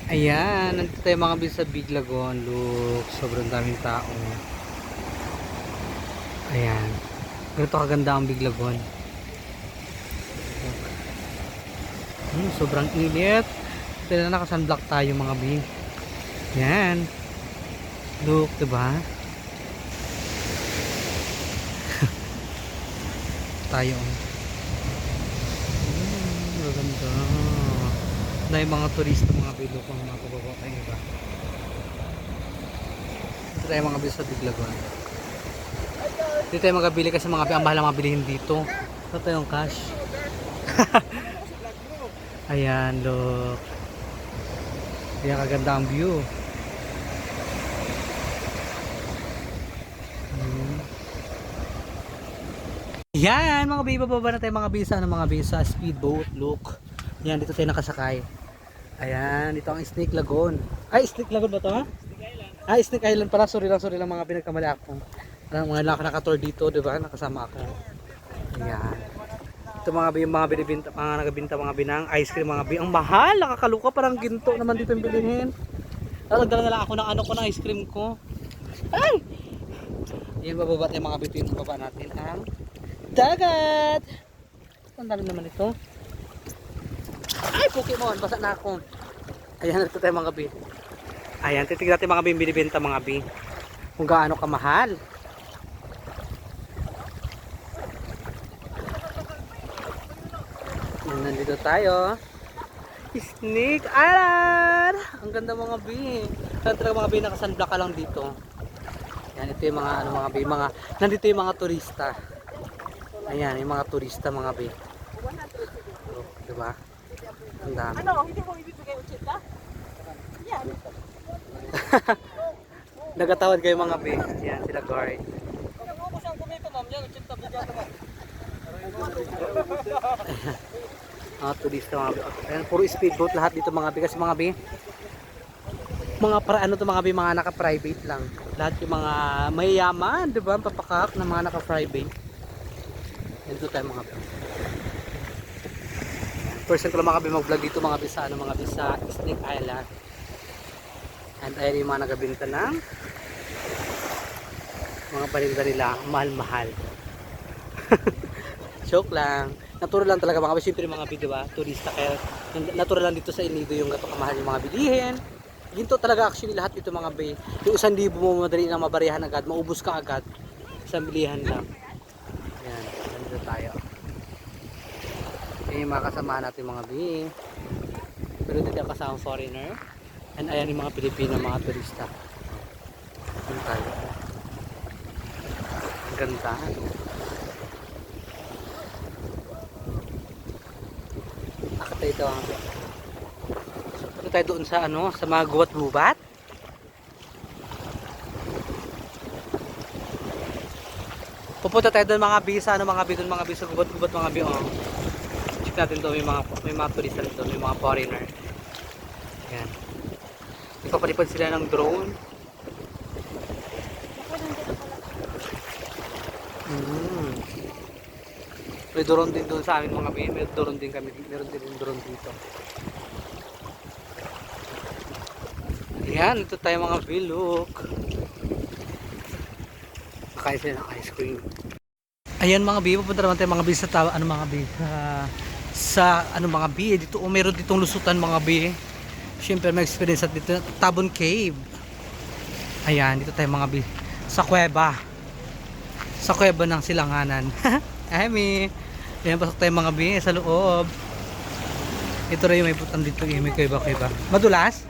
Ayan, nandito tayo mga bis sa Big Lagoon. Look, sobrang daming tao. Ayan. Ganito kaganda ang Big Lagoon. Sobrang init. Ito na naka-sunblock tayo mga bi. Ayan. Look, diba? Tayo. Maganda. Na yung mga turista, mga bilog, mga pababa tayo iba. Ito tayo mga bis sa Big Lagoon. Dito tayo magabili kasi ang mahal ang mga bilihin dito. Ito tayong cash. Ayan, look. Ayan, kaganda ang view. Yan, mga baby, bababa na tayo mga bisa, speedboat, look. Yan, dito tayo nakasakay. Ayan, dito ang Snake Lagoon. Ay, Snake Lagoon ba ito, ha? Ay, Snake Island pala. Sorry lang mga pinagkamali ako. Mga naka-tour dito, di ba? Nakasama ako. Ayan. Ito mga binibinta, mga nagabinta, mga binang ice cream, mga ang mahal, nakakaluka, parang ginto naman dito yung bilhin. Nagdala na lang ako ng ng ice cream ko. Ay! Ayan, bababa tayo mga bituin, bababa natin ang dagat. Ang dami naman ito. Ay, Pokemon, basa na ako. Ayan, ito tayo mga bi. Ayan, titignan natin mga binibenta mga bi. Kung gaano kamahal. Nandito tayo. Snake Island. Ang ganda mga bi. Saan talaga mga bi, nakasunblock ka lang dito. Yan, ito yung mga mga bi, nandito yung mga turista. Ayan, yung mga turista mga bi. Oh, diba? Ang dami. Ano, hindi mo ibibigay 80? Yan. Nagatawad kayo mga bi. Yan, sila guard. Ano mo siyang kumito, ma'am? Yan, 80 bigyan naman. Mga turista mga bi. Ayan, puro speedboat lahat dito mga bi. Kasi mga bi, mga naka-private lang. Lahat yung mga mayayaman, di ba? Papakak na mga naka-private. Dito tayo mga bi. First time ko lang mga bi mag-vlog dito mga bi sa Snake Island. And ayan yung mga nagabinta ng mga paninda nila, mahal-mahal. Joke lang. Natural lang talaga mga bi. Siyempre mga bi, diba? Turista, kaya natural lang dito sa Inido yung gato kamahal yung mga bilihin. Ginto talaga actually lahat dito mga bi. Yung 1,000 mo madali na mabarihan agad, maubos ka agad. Isang bilihan lang. Ayan, nandito tayo. Ayan yung mga kasamahan natin mga bi. Pero dito yung kasama foreigner. And ayan yung mga Pilipino, mga turista. Ayan tayo. Ang ganda. Nakatay ito ang punta tayo doon sa sa mga gubat-gubat. Pupunta tayo doon mga bisa, mga bisa gubat-gubat mga bi. Oh. Check natin doon may mga turista dito, may mga foreigner. Ayan. Ipapalipad sila ng drone. May drone din doon sa amin mga bi. May drone din kami. Meron din drone dito. Ayan, ito tayo mga bi. Look. Nakain sila ng ice cream. Ayan mga bi, pupunta naman tayo mga bi sa mga bi sa mga bi dito. Meron ditong lusutan mga bi. Siyempre may experience at dito Tabon Cave. Ayan, dito tayo mga bi sa kuweba ng Silanganan. Amy, ayan, pasok tayo mga bi sa loob. Ito rin yung may butang dito, may kuweba. Madulas?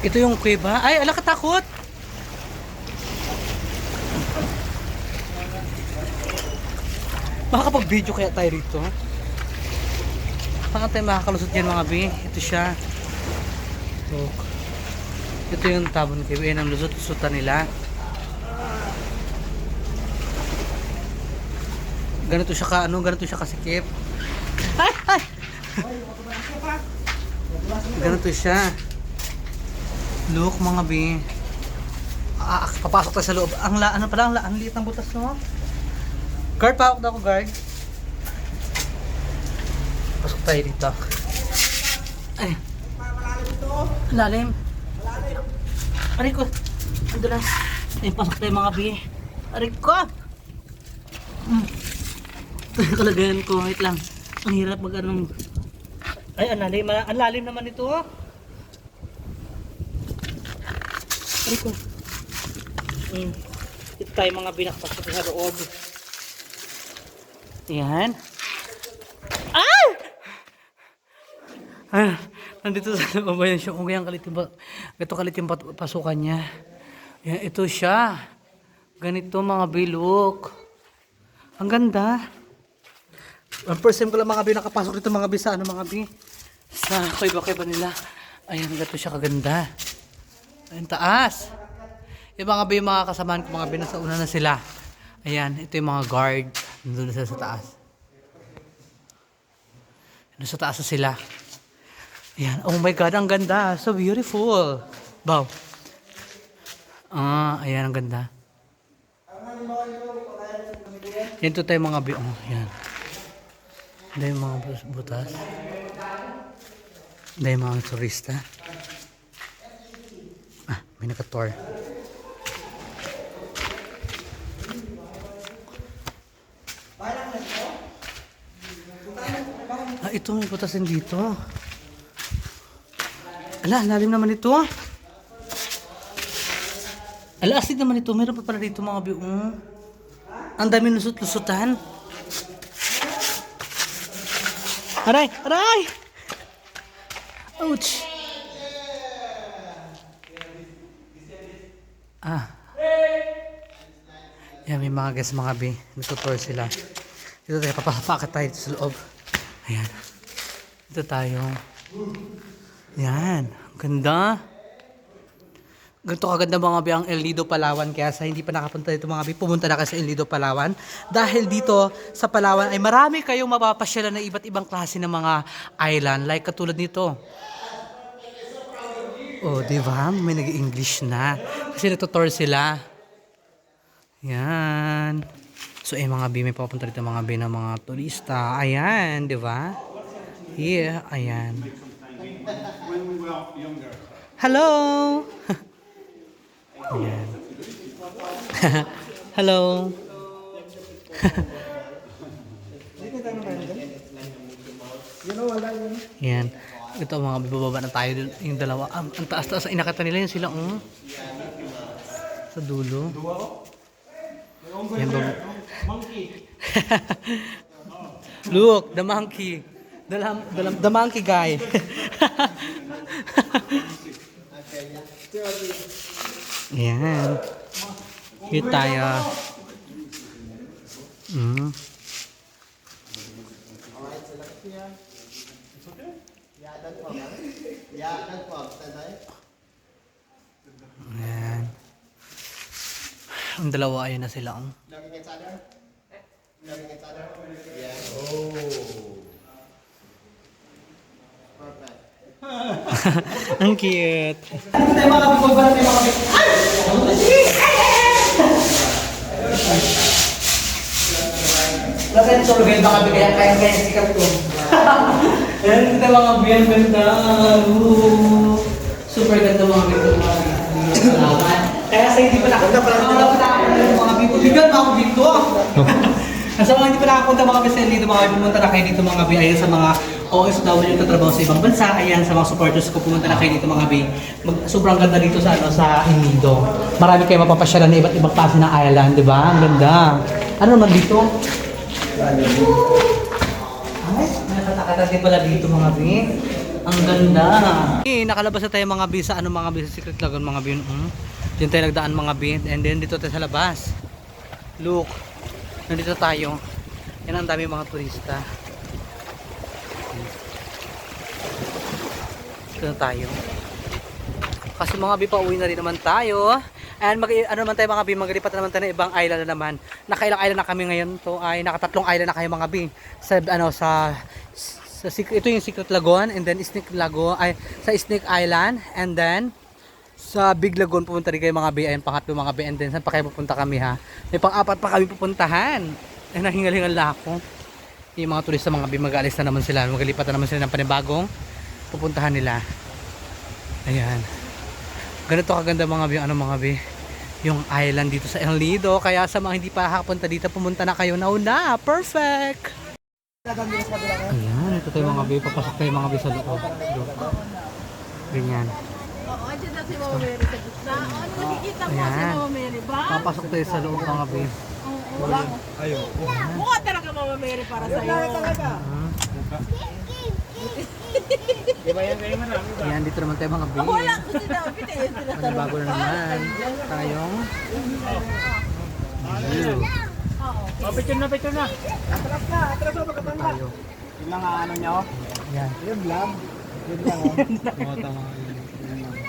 Ito yung kuweba. Ay, ala katakot. Makakapag-video kaya tayo rito. Saan tayo makakalusot yan mga bi? Ito siya. Look. Ito yung Tabon Cave. Ayan ang lusot-lusutan nila. Ganito siya kasikip. Ay! Ganito siya. Look mga bi. Papasok tayo sa loob. Ang liit ng butas no? Guard, pawak na ako guard. Pasok tayo dito. Ay. Lalim. Aray ko. Ando na. Ay, pasok tayo mga bi. Aray ko. Kalagayan ko. Wait lang. Ang hirap mag anong. Ay, ang lalim. Ang lalim naman ito. Aray ko. Ito tayo mga binakpasok sa loob. Yan. Ah! Ah! Nandito sa loob yan siya. Kung kalit yung pasukan niya. Yan, ito siya. Ganito mga bilok. Ang ganda. Ang first time ko lang mga bi nakapasok dito mga bi sa ano mga bi. Sa kaiba-kaiba nila. Ayan, ganito siya kaganda. Ayan, taas. Yung mga bi, mga kasamaan ko mga bi, nasa una na sila. Ayan, ito yung mga guard. Nandun na sila sa taas. Nandun sa taas na sila. Ayan, oh my God, ang ganda. So beautiful. Wow. Ah, ayan, ang ganda. Yan, ito tayo mga bi. Oh, yan. Ito yung mga butas. Ito yung mga turista. Ah, may naka-tour. Ah, ito may butasin dito. Ala, lalim naman ito. Ala, astig naman ito. Meron pa pala dito mga biong. Ang dami lusot-lusutan. Aray! Aray! Ouch! Ah. Yan, may mga guys mga bi. Nagtutour sila. Dito tayo, papapakit tayo sa loob. Ayan. Dito tayo. Yan. Ang ganda. Ganito kaganda mga bi ang El Nido, Palawan. Kaya sa hindi pa nakapunta dito mga bi, pumunta na kayo sa El Nido, Palawan. Dahil dito sa Palawan ay marami kayong mapapasyalan na iba't ibang klase ng mga island. Like katulad nito. Oh, di ba? May nag-English na. Kasi nagtutour sila. Yan. So, mga bi, may papunta dito mga bi ng mga turista. Ayan, di ba? Yeah, ayan. Hello! Ayan. Hello! Ayan. Ito mga bibababa na tayo dun, yung dalawa. Ang taas-taas, inakata nila yun sila. Sa dulo. Yan ba? Look, the monkey. The monkey guy. Yan. Here tayo. Ayan. Ang dalawa ayun na sila. Ang cute. Kasi ito lugar baka bigyan kaya sikat ko. Ayan kita mga biyan ganda. Super ganda mga biyan. Kaya sa hindi pa nakapunta mga biyan mga bito. Sa mga hindi pa nakapunta mga biyan dito mga pumunta na kayo dito mga biyan. Ayan sa mga OFW yung tatrabaho sa ibang bansa. Ayan sa mga supporters ko pumunta na kayo dito mga biyan. Sobrang ganda dito sa El Nido. Marami kayo mapapasyalan na iba't ibang klase ng island, di ba? Ang ganda. Ano naman dito? Ay, nakatakatan din pala dito mga bi. Ang ganda. Nakalabas na tayo mga bi sa Secret Lagoon mga bi. Diyan tayo nagdaan mga bi. And then dito tayo sa labas. Look. Nandito tayo. Yan ang dami mga turista. Dito na tayo. Kasi mga bi, pauwi na rin naman tayo. And naman tayo mga bi, maglipat naman tayo ng ibang island na naman. Nakailang island na kami ngayon. To ay nakatatlong island na kayo mga bi. Ito yung Secret Lagoon, and then Snake Lagoon, sa Snake Island, and then sa Big Lagoon pupunta rin kayo mga bi. Ayun, pangatlo mga bi, and then saan pa kayo pupunta kami ha? May pang-apat pa kami pupuntahan. Eh, nahingal-hingal na ako. Yung mga turista mga bi, mag-aalis na naman sila. Maglipat na naman sila ng panibagong pupuntahan nila. Ayan. Ganito kaganda mga bi, ano mga bi, yung island dito sa El Nido. Kaya sa mga hindi pa nakapunta dito, pumunta na kayo na una. Perfect! Ayan, ito tayo mga bi. Papasok tayo mga bi sa loob. Ganyan. Oo, andyan na si Mama Mary sa gitna. Ano nakikita mo si Ayan. Mama Mary ba? Papasok tayo sa loob mga bi. Wala. Mukha talaga Mama Mary para sa'yo. Ayan, dito naman tayo mga bi. Wala ko sinabi na yun sila sa Bago na naman tayong view. Picture na. Tayo. Yung mga ano niya, oh. Ayan. Yun lang. Yun lang, oh. Oo, tama.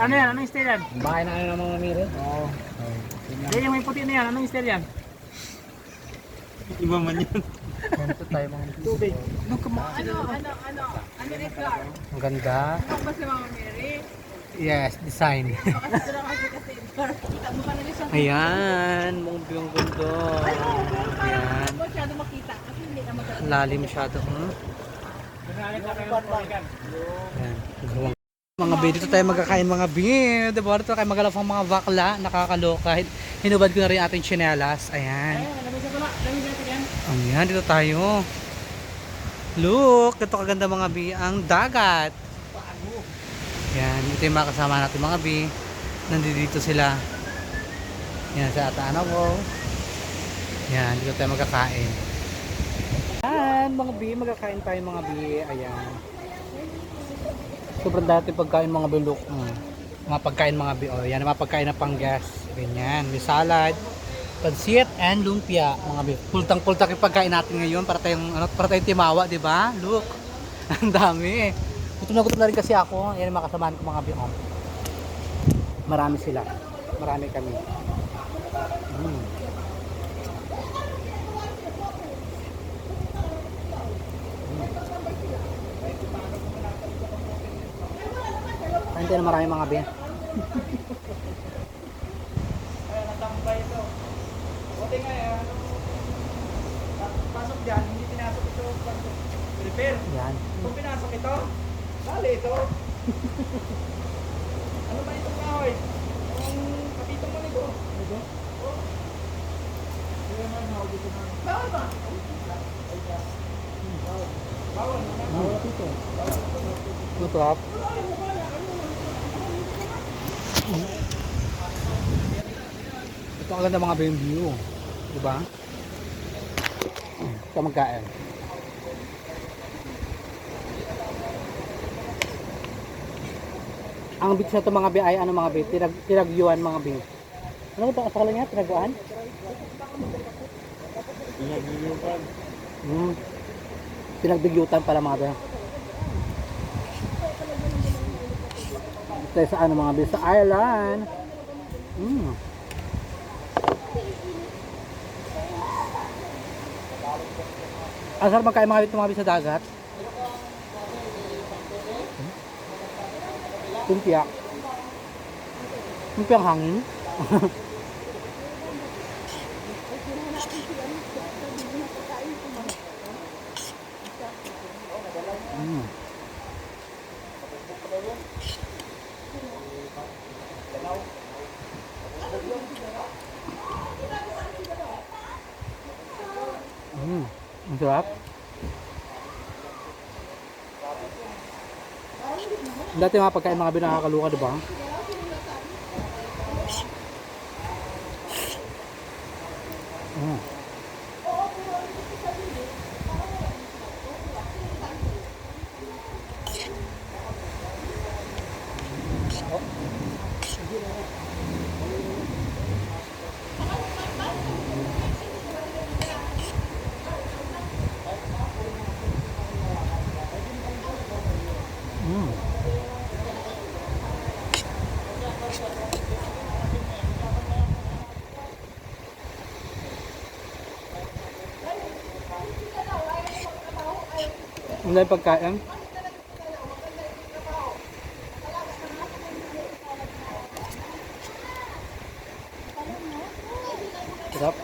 Ano yan? Anong style yan? Bahay na kayo ng mga mire? Oo. Yan yung may puti na yan. Anong style yan? Iba man yun. Ganito tayo mga bi. Tubig. Ano Edgar? Ang ganda. Ano ba si Mama Mary? Yes, design. Kasi ito lang kasi kasi Edgar. Kita mo pa nila siya. Ayan, mong biyong gundo. Ayan. Masyado makita kasi hindi na maganda. Lalim masyado. Ayan. Mga bi, dito tayo magkakain mga bi. Diba? Dito tayo magalapang mga bakla. Nakakaloka. Hinubad ko na rin ating tsinelas. Ayan. Ayan, dito tayo. Look, ito kaganda mga bi. Ang dagat. Ayan, ito yung mga kasama natin mga bi. Nandito sila. Ayan, sa Atanawo. Ayan, dito tayo magkakain. Ayan, mga bi, magkakain tayo mga bi. Ayan. Sobrang dati pagkain mga bi, look. Mga pagkain mga bi. O, yan, mga pagkain na panggas. Ganyan, may salad, pansit, and lumpia, mga bi. Pultang-pultang yung pagkain natin ngayon para tayong, para tayong timawa, di ba? Look, ang dami. Gutom na rin kasi ako. Yan yung makasamahan ko mga bi. O. Marami sila. Marami kami. Kain tayo na marami mga bi. Pasok dyan, hindi pinasok ito. Prepare. Yan. Kung pinasok ito, dali ito. Ano ba itong kahoy? Yung kapitong mo nito. Bawal ba? Bawal. Masarap. Ito ang ganda mga ba yung view. Diba? Ito magkain. Ang beach na ito mga bi ay ano mga bi? Tiragyuan mga bi. Ano ito kasala niya? Tiragyuan? Pinagbigyutan pala mga bi. Tayo sa ano mga bi? Sa island. Ang sarap magkain mga bi sa dagat. Tumpiak. Tumpiak hangin. Ang sarap. Dati mga pagkain mga binakakaluka, di ba? Ang dahil pagkain. Sarap.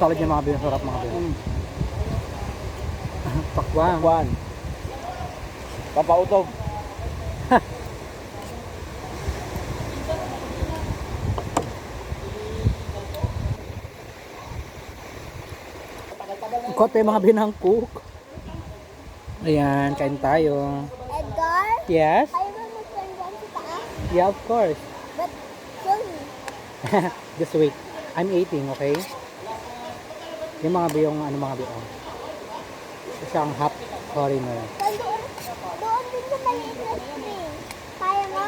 solid yung mga bin. Sarap mga bin. Pakwan. Juan. Papautog. Kote mga binang cook. Ayan, kain tayo. Edgar, Yes? ayaw mo mag-turn down sa taas? Yeah, of course. But, show me. Just wait. I'm eating, okay? Yung mga biyong, ano mga biyong. Kasi ang half foreigner. Doon din sa maliit na screen. Kaya mo?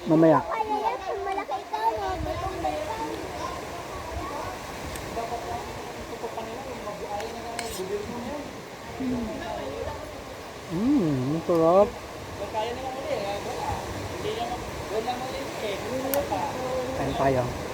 Mamaya. Kaya yan, kung malaki ikaw mo, tutong balikan. Ang sarap. Kain tayo.